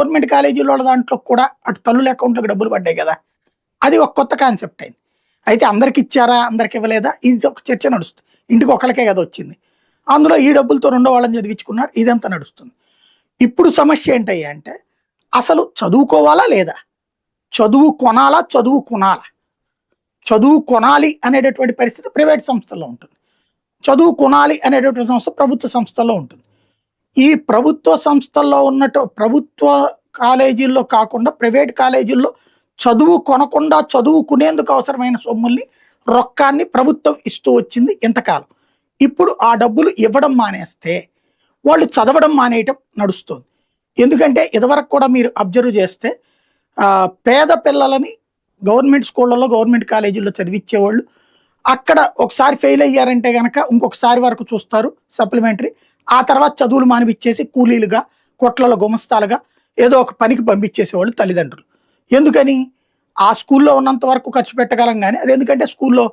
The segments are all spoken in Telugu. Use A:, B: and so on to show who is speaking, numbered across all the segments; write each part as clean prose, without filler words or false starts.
A: గవర్నమెంట్ కాలేజీలో దాంట్లో కూడా అటు తల్లుల అకౌంట్లకు డబ్బులు పడ్డాయి కదా, అది ఒక కొత్త కాన్సెప్ట్ అయింది. అయితే అందరికి ఇచ్చారా, అందరికి ఇవ్వలేదా, ఇది ఒక చర్చ నడుస్తుంది. ఇంటికి ఒకరికే కదా వచ్చింది, అందులో ఈ డబ్బులతో రెండో వాళ్ళని చదివించుకున్నారు, ఇదంతా నడుస్తుంది. ఇప్పుడు సమస్య ఏంటయ్యా అంటే, అసలు చదువుకోవాలా లేదా, చదువు కొనాలా, చదువు కొనాలా? చదువు కొనాలి అనేటటువంటి పరిస్థితి ప్రైవేట్ సంస్థల్లో ఉంటుంది, చదువు కొనాలి అనేటటువంటి సంస్థ ప్రభుత్వ సంస్థల్లో ఉంటుంది. ఈ ప్రభుత్వ సంస్థల్లో ఉన్నట్టు ప్రభుత్వ కాలేజీల్లో కాకుండా ప్రైవేట్ కాలేజీల్లో చదువు కొనకుండా చదువుకునేందుకు అవసరమైన సొమ్ముల్ని, రొక్కాన్ని ప్రభుత్వం ఇస్తూ వచ్చింది ఇంతకాలం. ఇప్పుడు ఆ డబ్బులు ఇవ్వడం మానేస్తే వాళ్ళు చదవడం మానేయటం నడుస్తుంది. ఎందుకంటే ఇదివరకు కూడా మీరు అబ్జర్వ్ చేస్తే పేద పిల్లలని గవర్నమెంట్ స్కూళ్ళలో గవర్నమెంట్ కాలేజీల్లో చదివించేవాళ్ళు, అక్కడ ఒకసారి ఫెయిల్ అయ్యారంటే కనుక ఇంకొకసారి వరకు చూస్తారు సప్లిమెంటరీ, ఆ తర్వాత చదువులు మానిపించేసి కూలీలుగా, కొట్లలో గుమస్తాలుగా ఏదో ఒక పనికి పంపించేసేవాళ్ళు తల్లిదండ్రులు. ఎందుకని? ఆ స్కూల్లో ఉన్నంత వరకు ఖర్చు పెట్టగలం, కానీ అది ఎందుకంటే స్కూల్లో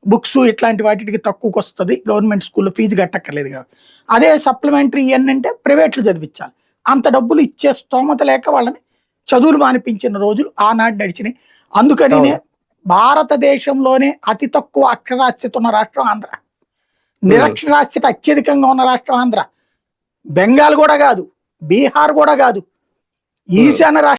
A: బుక్స్ ఇట్లాంటి వాటికి తక్కువకి వస్తుంది, గవర్నమెంట్ స్కూల్లో ఫీజు కట్టక్కర్లేదు కాబట్టి. అదే సప్లిమెంటరీ ఏంటంటే ప్రైవేట్లు చదివించాలి, అంత డబ్బులు ఇచ్చే స్తోమత లేక వాళ్ళని చదువులు మానిపించిన రోజులు ఆనాడు నడిచినాయి. అందుకనినే భారతదేశంలోనే అతి తక్కువ అక్షరాస్యత ఉన్న రాష్ట్రం ఆంధ్ర, నిరక్షరాస్యత అత్యధికంగా ఉన్న రాష్ట్రం ఆంధ్ర. బెంగాల్ కూడా కాదు, బీహార్ కూడా కాదు, ఈశాన్య రాష్ట్రం